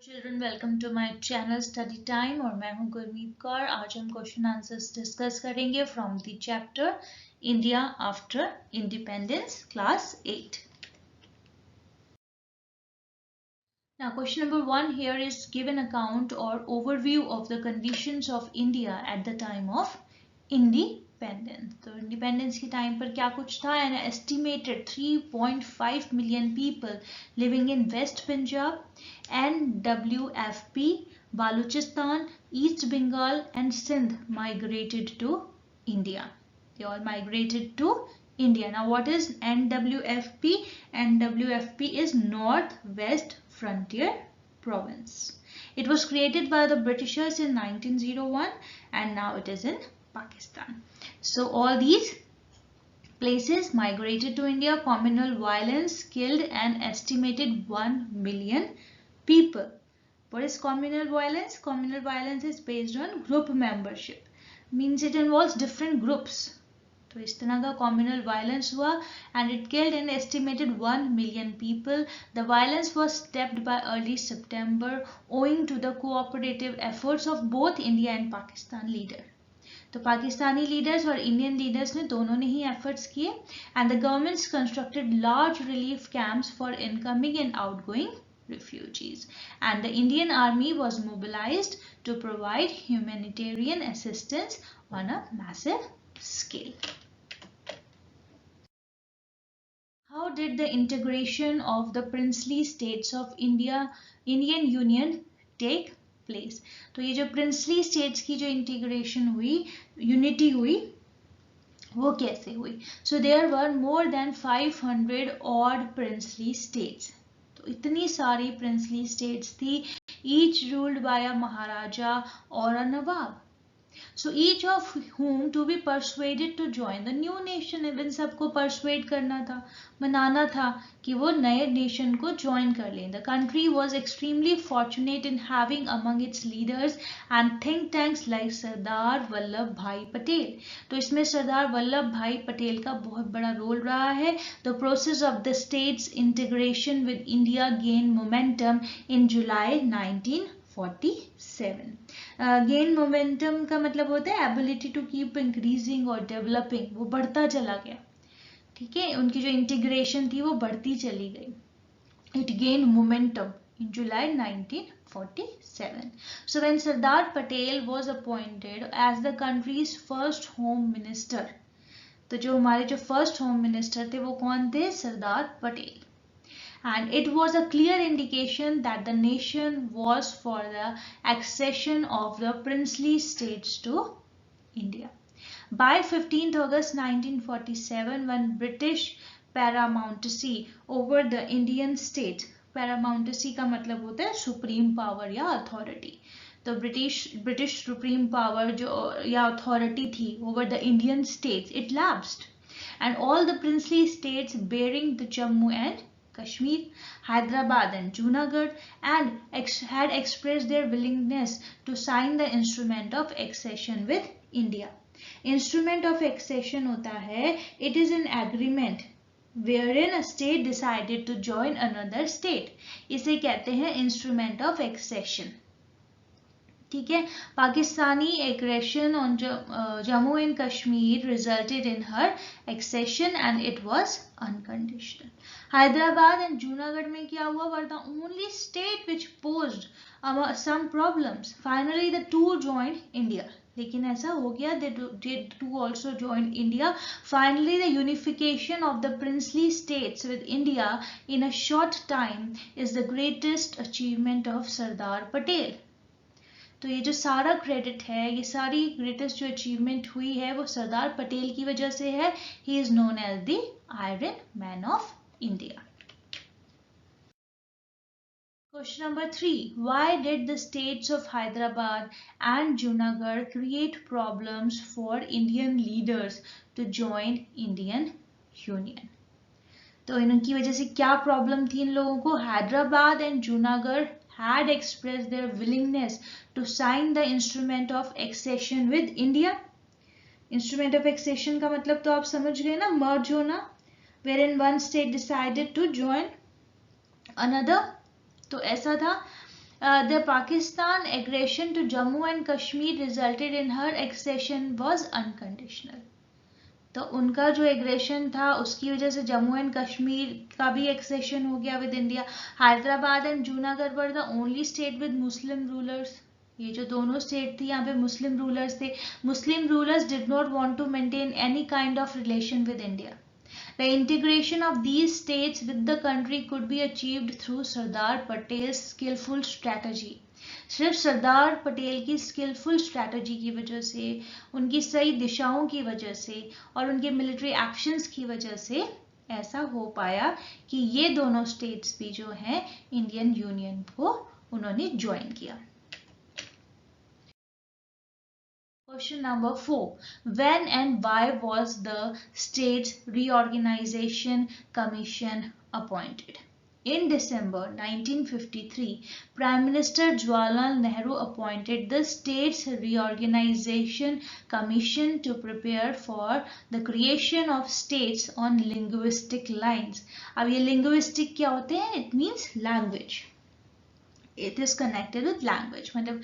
Children welcome to my channel study time और मैं हूं गुरमीत कौर। आज हम क्वेश्चन आंसर्स डिस्कस करेंगे from the chapter India after independence class 8। Now question number 1 here is give an account or overview of the conditions of India at the time of independence. तो independence के time पर क्या कुछ था? An estimated 3.5 million people living in West Punjab, NWFP, Balochistan, East Bengal and Sindh migrated to India. They all migrated to India. Now what is NWFP? NWFP is North West Frontier Province. It was created by the Britishers in 1901 and now it is in Pakistan. So all these places migrated to India. Communal violence killed an estimated 1 million people. What is communal violence? Communal violence is based on group membership. Means it involves different groups. तो इस तरह का communal violence हुआ and it killed an estimated 1 million people. The violence was stopped by early September owing to the cooperative efforts of both India and Pakistan leader. तो Pakistani leaders और Indian leaders ने दोनों ने ही एफर्ट्स किए and the governments constructed large relief camps for incoming and outgoing refugees and the Indian army was mobilized to provide humanitarian assistance on a massive scale. How did the integration of the princely states of Indian Union take place? तो ये जो princely states की जो integration हुई, unity हुई, वो कैसे हुई? So there were more than 500 odd princely states. तो इतनी सारी princely states थी, each ruled by a Maharaja or a Nawab. So each of whom to be persuaded to join the new nation. इन सबको persuade करना था, मनाना था कि वो नए nation को join कर लें. The country was extremely fortunate in having among its leaders and think tanks like Sardar Vallabh भाई पटेल. तो इसमें सरदार वल्लभ भाई पटेल का बहुत बड़ा रोल रहा है. The process of the states integration with India gained momentum in July 1947. Gain momentum का मतलब होता है एबिलिटी टू कीप इंक्रीजिंग और डेवलपिंग, वो बढ़ता चला गया. ठीक है, उनकी जो इंटीग्रेशन थी वो बढ़ती चली गई. It gain momentum in July 1947. So when Sardar Patel was appointed as the country's first home minister, तो जो हमारे जो first home minister थे वो कौन थे? Sardar Patel. And it was a clear indication that the nation was for the accession of the princely states to India. By 15th August 1947, when British paramountcy over the Indian state, paramountcy का मतलब होता है supreme power या authority. तो British supreme power जो या authority थी over the Indian states, it lapsed, and all the princely states bearing the Jammu and Kashmir, Hyderabad and Junagadh and had expressed their willingness to sign the instrument of accession with India. Instrument of accession होता है, it is an agreement wherein a state decided to join another state. इसे कहते हैं instrument of accession. ठीक है, Pakistani aggression on Jammu and Kashmir resulted in her accession and it was unconditional. Hyderabad and Junagadh में क्या हुआ? Were the only state which posed some problems. Finally the two joined India. लेकिन ऐसा हो गया, they two also joined India. Finally the unification of the princely states with India in a short time is the greatest achievement of Sardar Patel. तो ये जो सारा credit है, ये सारी ग्रेटेस्ट जो अचीवमेंट हुई है वो सरदार पटेल की वजह से है. He is known as the iron man of India. Question number 3. Why did the states of Hyderabad and Junagadh create problems for Indian leaders to join Indian Union? तो इनकी वजह से क्या प्रॉब्लम थी इन लोगों को? Hyderabad and Junagadh had expressed their willingness to sign the instrument of accession with India. Instrument of accession का मतलब तो आप समझ गए ना, merge होना, wherein one state decided to join another. तो ऐसा था the Pakistan aggression to Jammu and Kashmir resulted in her accession was unconditional. तो उनका जो एग्रेशन था उसकी वजह से जम्मू एंड कश्मीर का भी एक्सेशन हो गया with India. Hyderabad and Junagadh were the only state with Muslim rulers. ये जो दोनों स्टेट थी यहाँ पे मुस्लिम रूलर्स थे. Muslim rulers did not want to maintain any kind of relation with India. The integration of these states with the country could be achieved through Sardar Patel's skillful strategy. सिर्फ सरदार पटेल की skilful strategy की वजह से, उनकी सही दिशाओं की वजह से और उनके मिलिट्री एक्शंस की वजह से ऐसा हो पाया कि ये दोनों स्टेट्स भी जो हैं इंडियन यूनियन को उन्होंने ज्वाइन किया. Question number 4. When and why was the State Reorganization Commission appointed? In December 1953, Prime Minister Jawaharlal Nehru appointed the States Reorganization Commission to prepare for the creation of states on linguistic lines. अब ये linguistic क्या होते हैं? It means language. It is connected with language. मतलब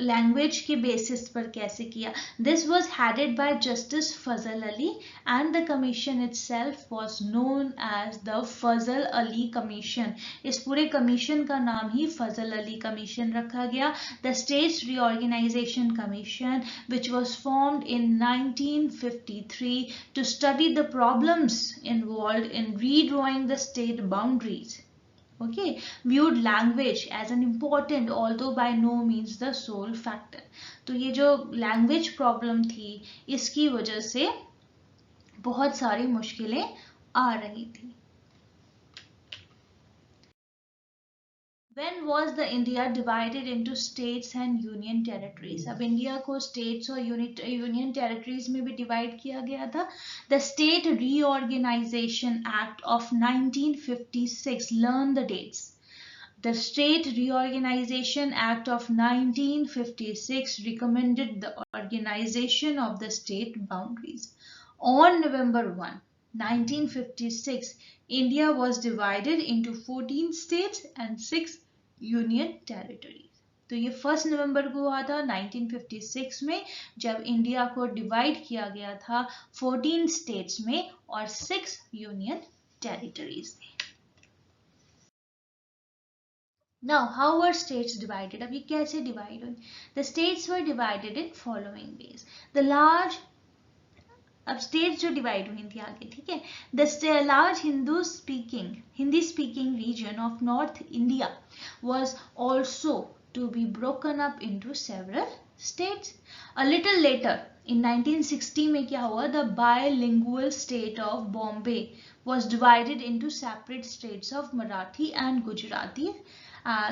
language के basis पर कैसे किया. This was headed by Justice Fazal Ali and the commission itself was known as the Fazal Ali Commission. इस पूरे commission का नाम ही Fazal Ali Commission रखा गया. The States Reorganization Commission, which was formed in 1953 to study the problems involved in redrawing the state boundaries. Okay, viewed language as an important, although by no means the sole factor. तो ये जो language problem थी, इसकी वजह से बहुत सारी मुश्किलें आ रही थी. When was the India divided into states and union territories? अब इंडिया को states और union territories में भी divide किया गया था. The State Reorganization Act of 1956. Learn the dates. The State Reorganization Act of 1956 recommended the organization of the state boundaries. On November 1, 1956, India was divided into 14 states and 6 union territories. तो ये 1 नवंबर को हुआ था 1956 में, जब इंडिया को divide किया गया था 14 स्टेट्स में और 6 यूनियन टेरिटरीज में. Now, how were states divided? अब ये कैसे डिवाइड हुई? The states were divided in following ways. The large अब स्टेट्स जो डिवाइड हुई थी आगे, ठीक है. The large Hindi speaking region of north India was also to be broken up into several states. A little later in 1960 में क्या हुआ? The bilingual state of Bombay was divided into separate states of Marathi and Gujarati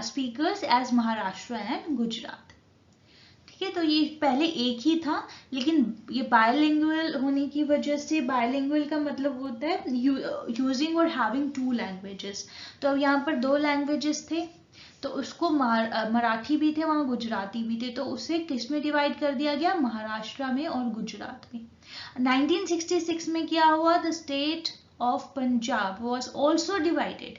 speakers as Maharashtra and Gujarat. ठीक है, तो ये पहले एक ही था, लेकिन ये बायलिंगुअल होने की वजह से, बायलिंगुअल का मतलब होता है यूजिंग और हैविंग 2 लैंग्वेजेस. तो अब यहाँ पर 2 लैंग्वेजेस थे, तो उसको मराठी भी थे, वहाँ गुजराती भी थे, तो उसे किस में डिवाइड कर दिया गया? महाराष्ट्र में और गुजरात में. 1966 में क्या हुआ? The state of Punjab was also divided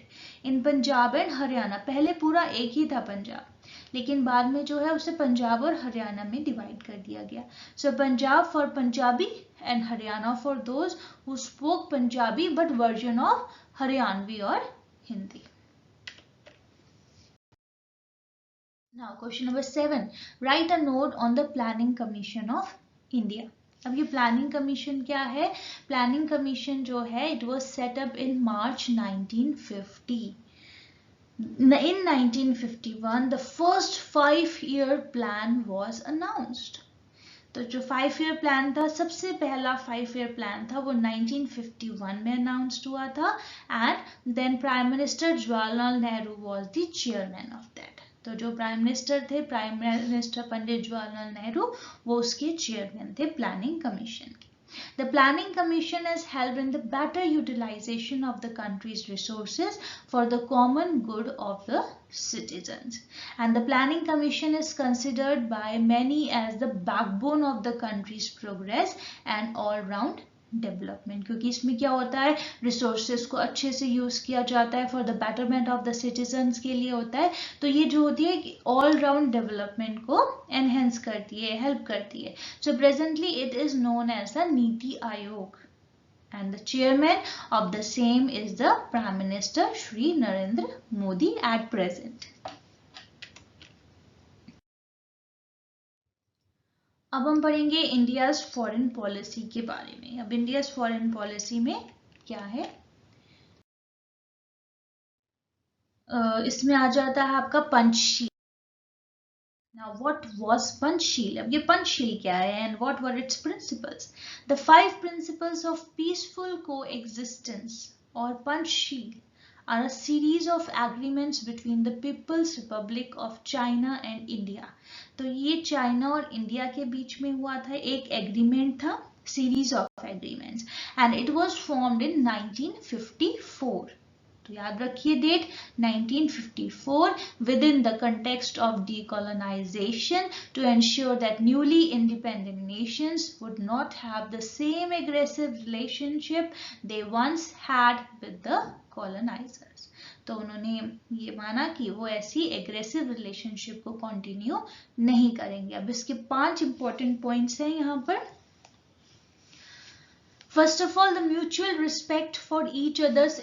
in Punjab and Haryana. पहले पूरा एक ही था पंजाब, लेकिन बाद में जो है उसे पंजाब और हरियाणा में डिवाइड कर दिया गया. So Punjab for Punjabi and Haryana for those who spoke Punjabi but version of Haryanvi और Hindi. Now question number 7. Write a note on the planning commission of India. अब ये प्लानिंग कमीशन क्या है? प्लानिंग कमीशन जो है it was set up in March 1950. In 1951, the first 5-year plan was announced. तो जो 5-year plan था, सबसे पहला 5-year plan था, वो 1951 में announced हुआ था, and then Prime Minister Jawaharlal Nehru was the chairman of that. तो जो प्राइम मिनिस्टर थे, प्राइम मिनिस्टर पंडित जवाहरलाल नेहरू, वो उसके चेयरमैन थे प्लानिंग कमीशन के. The Planning Commission is helped in the better utilization of the country's resources for the common good of the citizens. And the Planning Commission is considered by many as the backbone of the country's progress and all-round development, क्योंकि इसमें क्या होता है, resources को अच्छे से use किया जाता है for the betterment of the citizens के लिए होता है। तो ये जो होती है कि ऑल राउंड डेवलपमेंट को एनहेंस करती है, हेल्प करती है। So presently it is known as the NITI Aayog and the chairman of the same is the Prime Minister Shri Narendra Modi at present. अब हम पढ़ेंगे इंडियाज फॉरेन पॉलिसी के बारे में। अब इंडियाज फॉरेन पॉलिसी में क्या है, इसमें आ जाता है आपका Panchsheel. Now, what was Panchsheel? अब ये पंचशील क्या है and what were its principles? The 5 principles of peaceful coexistence or Panchsheel are a series of agreements between the People's Republic of China and India. तो ये चाइना और इंडिया के बीच में हुआ था, एक एग्रीमेंट था, series of agreements, and it was formed in 1954. तो याद रखिए date 1954 within the context of decolonization to ensure that newly independent nations would not have the same aggressive relationship they once had with the colonizers. तो उन्होंने ये माना कि वो ऐसी एग्रेसिव रिलेशनशिप को कंटिन्यू नहीं करेंगे। अब इसके 5 इंपॉर्टेंट पॉइंट्स हैं यहाँ पर। First of all, the mutual respect for each other's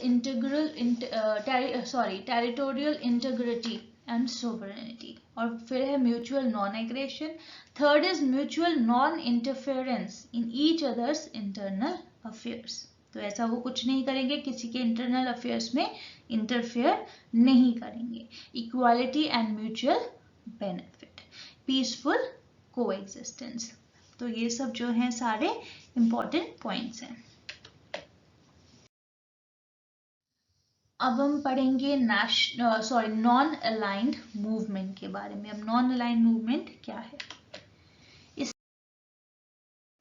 territorial integrity and sovereignty. और फिर है mutual non-aggression. Third is mutual non-interference in each other's internal affairs. तो ऐसा वो कुछ नहीं करेंगे, किसी के internal affairs में interfere नहीं करेंगे. Equality and mutual benefit. Peaceful coexistence. तो ये सब जो हैं सारे इंपॉर्टेंट पॉइंट्स हैं। अब हम पढ़ेंगे नॉन अलाइंड मूवमेंट के बारे में। अब नॉन अलाइंड मूवमेंट क्या है, इस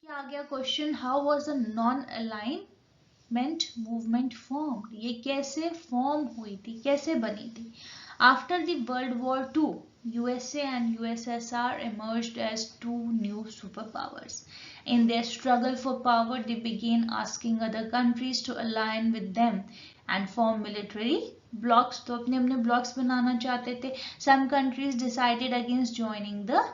क्या आ गया question, how was the non alignment movement formed, ये कैसे फॉर्म हुई थी, कैसे बनी थी। After the world war II, USA and USSR emerged as 2 new superpowers. In their struggle for power, they began asking other countries to align with them and form military blocs. तो अपने अपने blocks बनाना चाहते थे. Some countries decided against joining the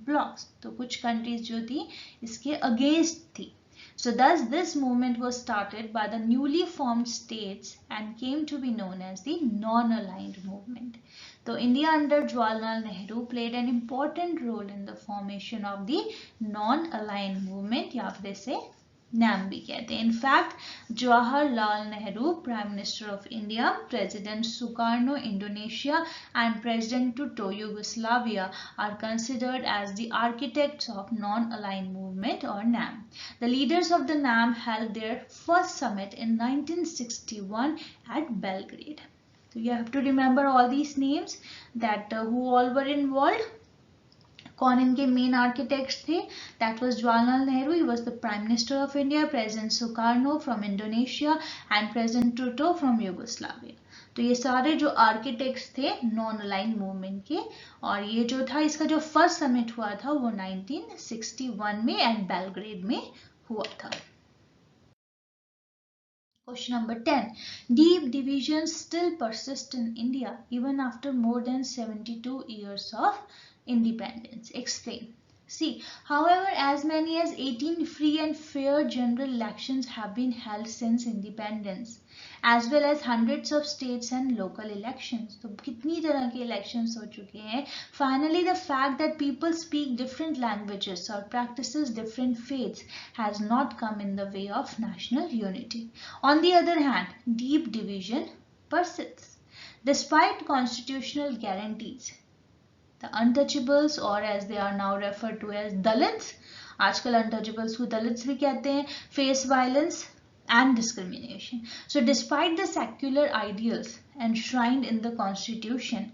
blocs. तो कुछ countries जो थी इसके against थी. So thus this movement was started by the newly formed states and came to be known as the non-aligned movement. So India under Jawaharlal Nehru played an important role in the formation of the non-aligned movement, या फिर इसे NAM भी कहते हैं. In fact, Jawaharlal Nehru, Prime Minister of India, President Sukarno, Indonesia, and President Tito, Yugoslavia, are considered as the architects of non-aligned movement or NAM. The leaders of the NAM held their first summit in 1961 at Belgrade. So you have to remember all these names that who all were involved. कौन इनके main architects थे, that was Jawaharlal Nehru, he was the prime minister of India, president Sukarno from Indonesia and president Tito from Yugoslavia. तो ये सारे जो architects थे non aligned movement के, और ये जो था इसका जो फर्स्ट समिट हुआ था वो 1961 में एट बेलग्रेड में हुआ था. Question number 10. Deep divisions still persist in India even after more than 72 years of independence. Explain. See, however, as many as 18 free and fair general elections have been held since independence, as well as hundreds of states and local elections. तो कितनी तरह के elections हो चुके हैं. Finally, the fact that people speak different languages or practices different faiths has not come in the way of national unity. On the other hand, deep division persists. Despite constitutional guarantees, the untouchables, or as they are now referred to as Dalits, आजकल untouchables को Dalits भी कहते हैं, face violence and discrimination. So despite the secular ideals enshrined in the constitution,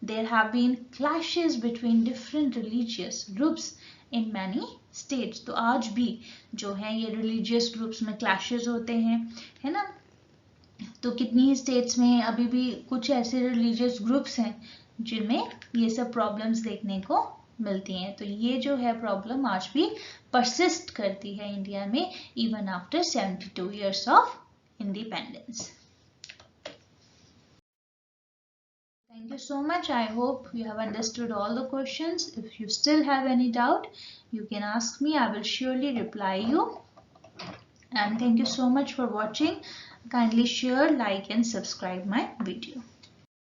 there have been clashes between different religious groups in many states. तो आज भी जो है ये religious groups में clashes होते हैं, है ना. तो कितनी states में अभी भी कुछ ऐसे religious groups हैं जिनमें ये सब प्रॉब्लम्स देखने को मिलती हैं। तो ये जो है प्रॉब्लम आज भी परसिस्ट करती है इंडिया में even after 72 years of independence. Thank you so much. I hope you have understood all the questions. If you still have any doubt, you can ask me. I will surely reply you. And thank you so much for watching. Kindly share, like and subscribe my video.